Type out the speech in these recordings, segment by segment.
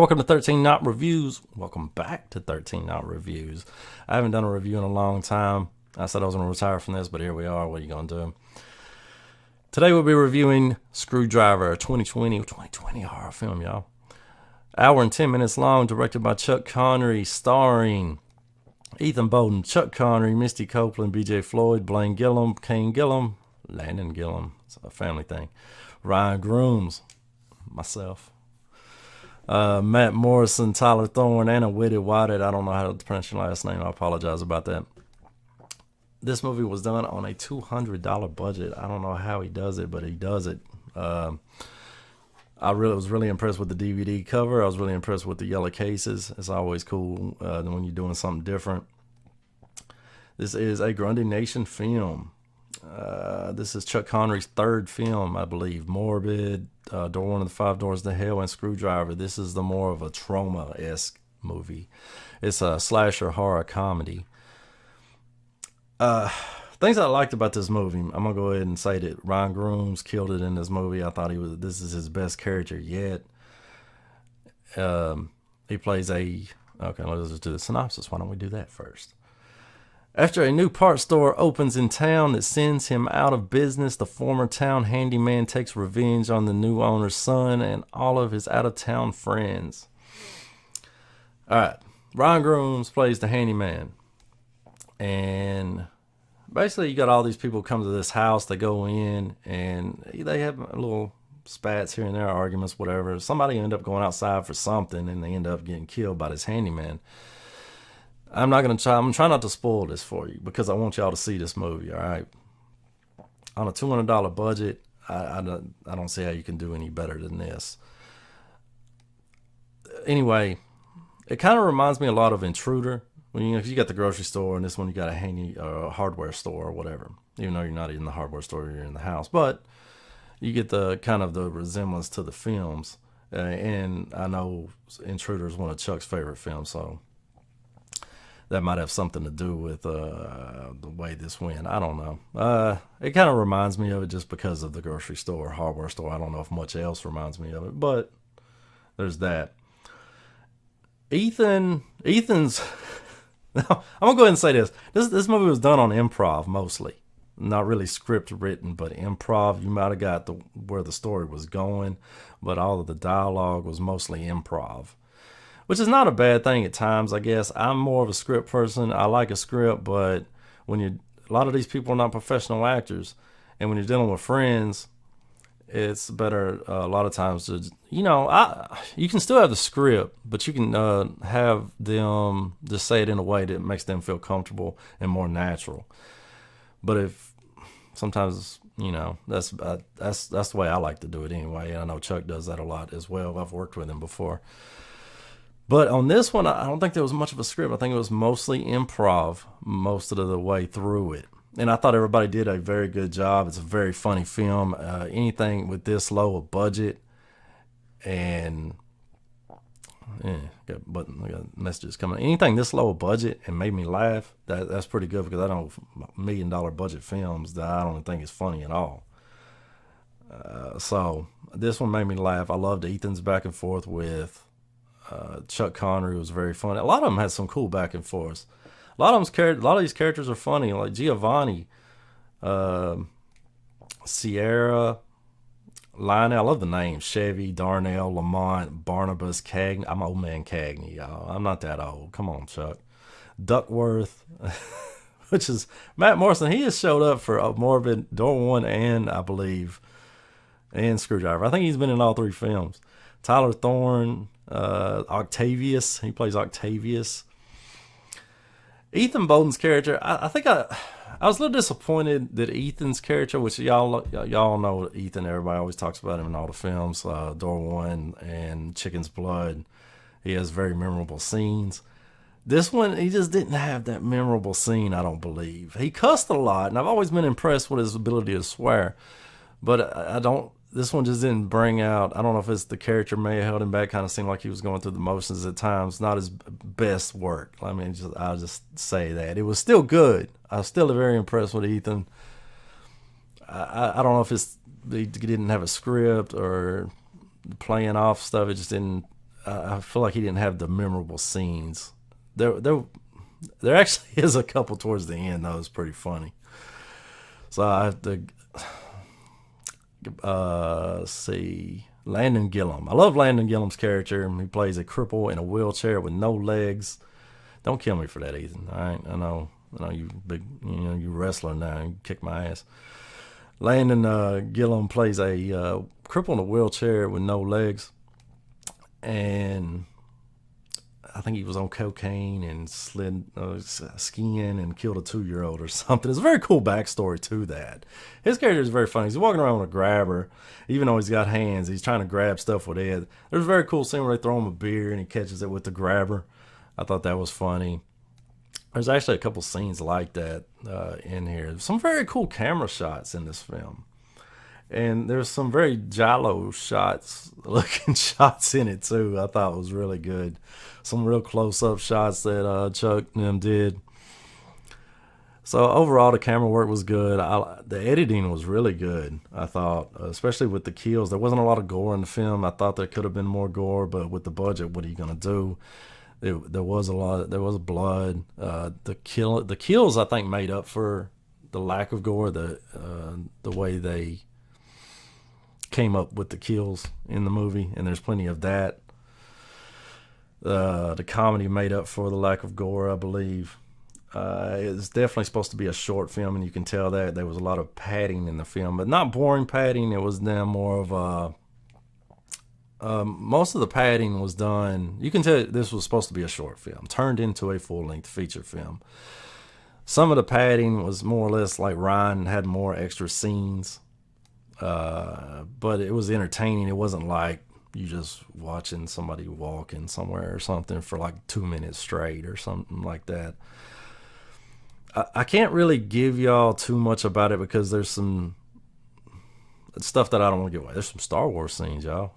Welcome to 13 Not Reviews. Welcome back to 13 Not Reviews. I haven't done a review in a long time. I said I was going to retire from this, but here we are. What are you going to do? Today we'll be reviewing Screwdriver, a 2020 horror film, y'all. Hour and 10 minutes long, directed by Chuck CONRY, starring Ethan Bowden, Chuck CONRY, Misty Copeland, BJ Floyd, Blaine Gillum, Kane Gillum, Landon Gillum. It's a family thing. Ryan Grooms, myself. Matt Morrison, Tyler Thorne, Anna Whitted. I don't know how to pronounce your last name. I apologize about that. This movie was done on a $200 budget. I don't know how he does it, but he does it. I was really impressed with the DVD cover. I was really impressed with the yellow cases. It's always cool when you're doing something different. This is a Grundy Nation film. This is Chuck CONRY's third film, I believe. Morbid, Door One of the Five Doors to Hell, and Screwdriver. This is the more of a trauma-esque movie. It's a slasher horror comedy. Things I liked about this movie, I'm gonna go ahead and say that Ryan Grooms killed it in this movie. I thought this is his best character yet. He plays okay, let's just do the synopsis. Why don't we do that first? After a new parts store opens in town that sends him out of business, the former town handyman takes revenge on the new owner's son and all of his out-of-town friends. All right, Ryan Grooms plays the handyman. And basically you got all these people come to this house. They go in and they have little spats here and there, arguments, whatever. Somebody end up going outside for something and they end up getting killed by this handyman. I'm trying not to spoil this for you because I want y'all to see this movie, all right? On a $200 budget, I don't see how you can do any better than this. Anyway, it kind of reminds me a lot of Intruder. When you got the grocery store and this one you got a hardware store or whatever. Even though you're not in the hardware store, you're in the house. But you get the kind of the resemblance to the films. And I know Intruder is one of Chuck's favorite films, so that might have something to do with the way this went. I don't know. It kind of reminds me of it just because of the grocery store, hardware store. I don't know if much else reminds me of it, but there's that. Ethan's... Now, I'm going to go ahead and say this. This movie was done on improv mostly. Not really script written, but improv. You might have got where the story was going, but all of the dialogue was mostly improv. Which is not a bad thing at times, I guess. I'm more of a script person. I like a script, but a lot of these people are not professional actors. And when you're dealing with friends, it's better a lot of times to, you can still have the script, but you can have them just say it in a way that makes them feel comfortable and more natural. But if sometimes, that's the way I like to do it anyway. And I know Chuck does that a lot as well. I've worked with him before. But on this one, I don't think there was much of a script. I think it was mostly improv most of the way through it. And I thought everybody did a very good job. It's a very funny film. Anything with this low a budget and got messages coming. Anything this low a budget and made me laugh, that's pretty good because I know $1 million budget films that I don't think is funny at all. So this one made me laugh. I loved Ethan's back and forth with Chuck CONRY. Was very funny. A lot of them had some cool back and forths. A lot of these characters are funny, like Giovanni, Sierra, Lionel. I love the names: Chevy, Darnell, Lamont, Barnabas, Cagney. I'm old man Cagney, y'all. I'm not that old. Come on, Chuck. Duckworth, which is Matt Morrison. He has showed up for Morbid, Door One, and I believe, and Screwdriver. I think he's been in all three films. Tyler Thorne, Octavius. He plays Octavius. Ethan Bowden's character, I think I was a little disappointed that Ethan's character, which y'all know Ethan, everybody always talks about him in all the films, Door One and Chicken's Blood. He has very memorable scenes. This one, he just didn't have that memorable scene, I don't believe. He cussed a lot, and I've always been impressed with his ability to swear, but this one just didn't bring out, I don't know if it's the character may have held him back, kind of seemed like he was going through the motions at times. Not his best work. I mean, I'll just say that. It was still good. I was still very impressed with Ethan. I don't know if he didn't have a script or playing off stuff. It just didn't I feel like he didn't have the memorable scenes. There actually is a couple towards the end that was pretty funny. So I have to see Landon Gillum. I love Landon Gillum's character. He plays a cripple in a wheelchair with no legs. Don't kill me for that, Ethan. All right, I know you big, you wrestler now. You kick my ass. Landon Gillum plays a cripple in a wheelchair with no legs, and I think he was on cocaine and slid skiing and killed a 2-year-old or something. It's a very cool backstory to that. His character is very funny. He's walking around with a grabber, even though he's got hands. He's trying to grab stuff with it. There's a very cool scene where they throw him a beer and he catches it with the grabber. I thought that was funny. There's actually a couple scenes like that in here. Some very cool camera shots in this film. And there's some very giallo looking shots in it too. I thought it was really good. Some real close-up shots that Chuck and them did. So overall, the camera work was good. The editing was really good, I thought, especially with the kills. There wasn't a lot of gore in the film. I thought there could have been more gore, but with the budget, what are you going to do? There was a lot. There was blood. The kills, I think, made up for the lack of gore. The way they came up with the kills in the movie, and there's plenty of that. The comedy made up for the lack of gore, I believe. It's definitely supposed to be a short film, and you can tell that there was a lot of padding in the film, but not boring padding. It was now more of a most of the padding was done. You can tell this was supposed to be a short film, turned into a full-length feature film. Some of the padding was more or less like Ryan had more extra scenes, but it was entertaining. It wasn't like you just watching somebody walking somewhere or something for like 2 minutes straight or something like that. I can't really give y'all too much about it because there's some stuff that I don't want to give away. There's some Star Wars scenes, y'all.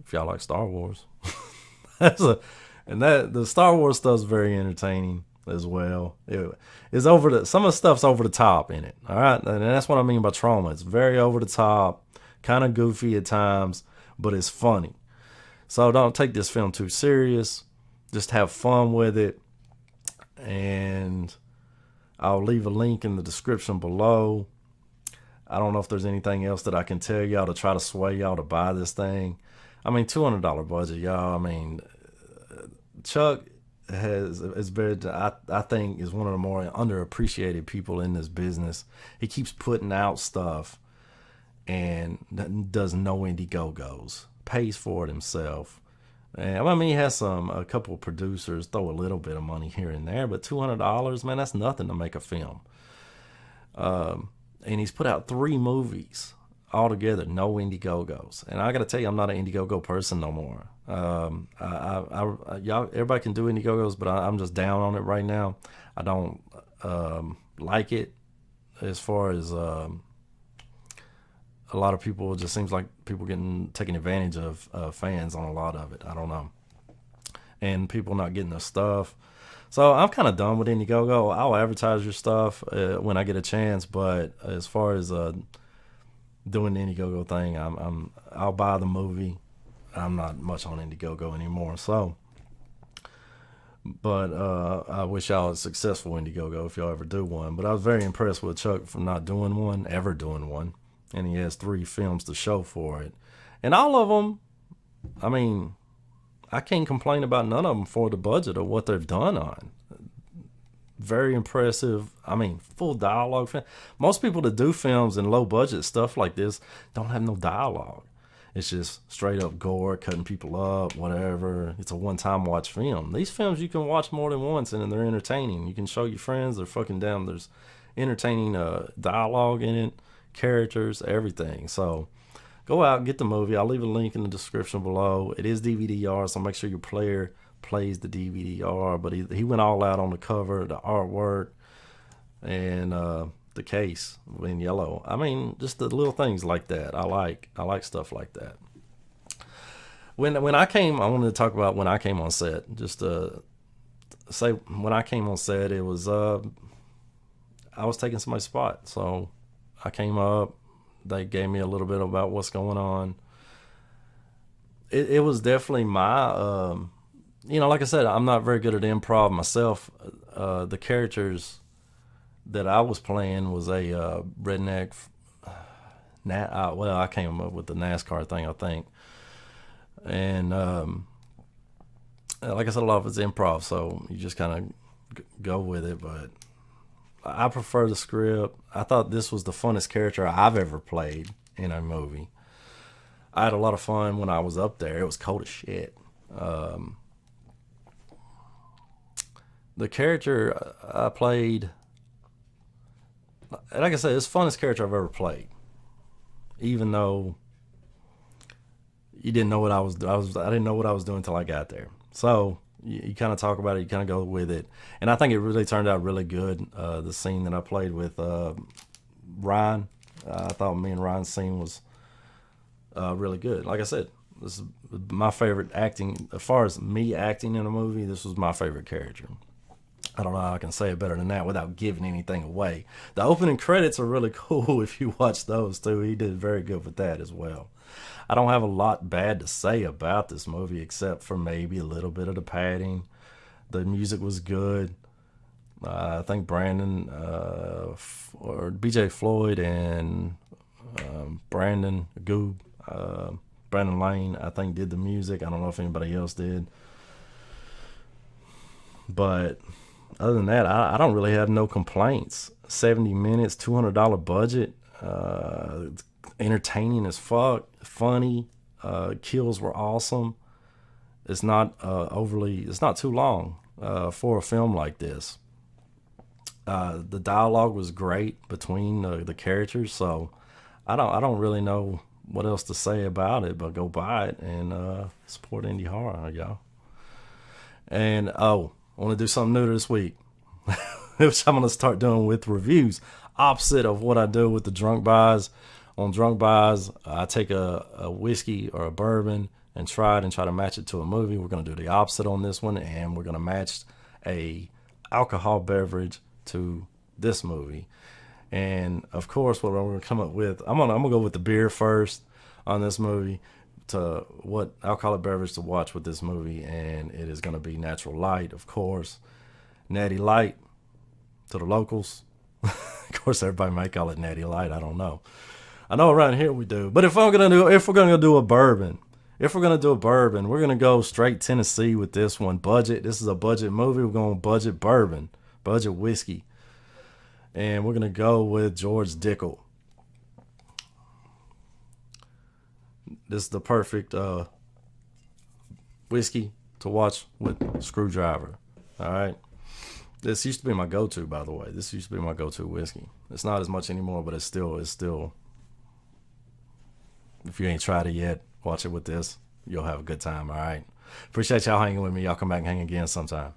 If y'all like Star Wars, the Star Wars stuff's very entertaining as well. It's some of the stuff's over the top in it. All right, and that's what I mean by trauma. It's very over the top, kind of goofy at times, but it's funny. So don't take this film too serious. Just have fun with it, and I'll leave a link in the description below. I don't know if there's anything else that I can tell y'all to try to sway y'all to buy this thing. I mean, $200 budget, y'all. I mean, Chuck is very, I think, is one of the more underappreciated people in this business. He keeps putting out stuff and does no Indiegogo's, pays for it himself. And I mean, he has a couple of producers throw a little bit of money here and there, but $200, man, that's nothing to make a film. And he's put out 3 movies altogether, no Indiegogo's. And I got to tell you, I'm not an Indiegogo person no more. Y'all, everybody can do Indiegogo's, but I'm just down on it right now. I don't like it as far as a lot of people. It just seems like people taking advantage of fans on a lot of it. I don't know. And people not getting their stuff. So I'm kind of done with Indiegogo. I'll advertise your stuff when I get a chance, but as far as doing the Indiegogo thing, I'll buy the movie. I'm not much on Indiegogo anymore. So, but I wish y'all a successful Indiegogo if y'all ever do one. But I was very impressed with Chuck for not doing one, ever doing one, and he has 3 films to show for it, and all of them. I mean, I can't complain about none of them for the budget of what they've done on. Very impressive. I mean, full dialogue. Most people that do films and low budget stuff like this don't have no dialogue. It's just straight up gore, cutting people up, whatever. It's a one-time watch film. These films you can watch more than once and they're entertaining. You can show your friends. They're fucking down. There's entertaining dialogue in it, characters, everything. So go out and get the movie. I'll leave a link in the description below. It is DVD-R, so make sure your player plays the DVD-R. But he went all out on the cover, the artwork, and the case in yellow. I mean, just the little things like that. I like stuff like that. When I wanted to talk about when I came on set. Just to say, when I came on set, it was I was taking somebody's spot. So I came up. They gave me a little bit about what's going on. it was definitely my, like I said, I'm not very good at improv myself. The characters that I was playing was a redneck. Well, I came up with the NASCAR thing, I think, and like I said, a lot of it's improv, so you just kind of go with it. But I prefer the script. I thought this was the funnest character I've ever played in a movie. I had a lot of fun when I was up there. It was cold as shit. The character I played, like I said, it's the funnest character I've ever played. Even though you didn't know what I didn't know what I was doing until I got there. So you kind of talk about it, you kind of go with it, and I think it really turned out really good. The scene that I played with Ryan, I thought me and Ryan's scene was really good. Like I said, this is my favorite acting. As far as me acting in a movie, this was my favorite character. I don't know how I can say it better than that without giving anything away. The opening credits are really cool if you watch those too. He did very good with that as well. I don't have a lot bad to say about this movie except for maybe a little bit of the padding. The music was good. I think Brandon or BJ Floyd and Brandon Goob, Brandon Lane, I think did the music. I don't know if anybody else did. But other than that, I don't really have no complaints. 70 minutes, $200 budget, entertaining as fuck, funny, kills were awesome. It's not it's not too long for a film like this. The dialogue was great between the characters, so I don't really know what else to say about it, but go buy it and support indie horror, y'all. And I want to do something new this week, which I'm going to start doing with reviews. Opposite of what I do with the drunk buys. On drunk buys, I take a whiskey or a bourbon and try to match it to a movie. We're going to do the opposite on this one, and we're going to match a alcohol beverage to this movie. And of course, what we're going to come up with, I'm gonna go with the beer first on this movie, to what alcoholic beverage to watch with this movie, and it is going to be Natural Light, of course. Natty Light to the locals. Of course, everybody might call it Natty Light. I don't know. I know around here we do. But if we're gonna do a bourbon, we're gonna go straight Tennessee with this one. Budget. This is a budget movie. We're going budget bourbon, budget whiskey, and we're gonna go with George Dickel. This is the perfect whiskey to watch with Screwdriver. All right. This used to be my go-to, by the way. This used to be my go-to whiskey. It's not as much anymore, but it's still. If you ain't tried it yet, watch it with this. You'll have a good time. All right. Appreciate y'all hanging with me. Y'all come back and hang again sometime.